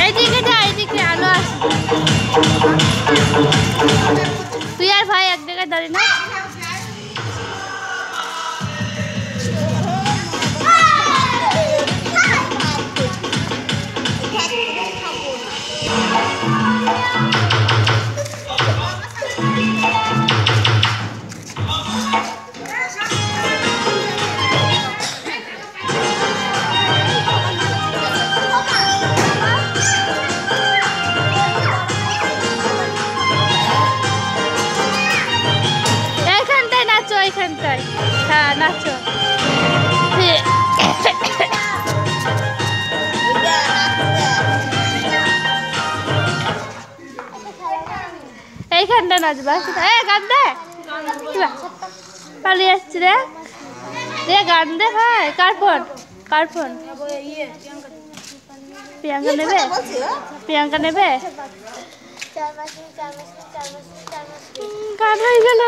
এইদিকে যা, এইদিকে আলো আসবে। তুই আর ভাই এক জায়গায় দাঁড়িয়ে না। এইখানটায় নাচো, এইখানটায়। হ্যাঁ নাচো। এইখানটা নাচবা। গান দে, পালিয়ে আসছি রে। গান দে ভাই। কার ফোন? কার ফোন? প্রিয়াঙ্কা নেবে? প্রিয়াঙ্কা নেবে? গান হয়ে গেল।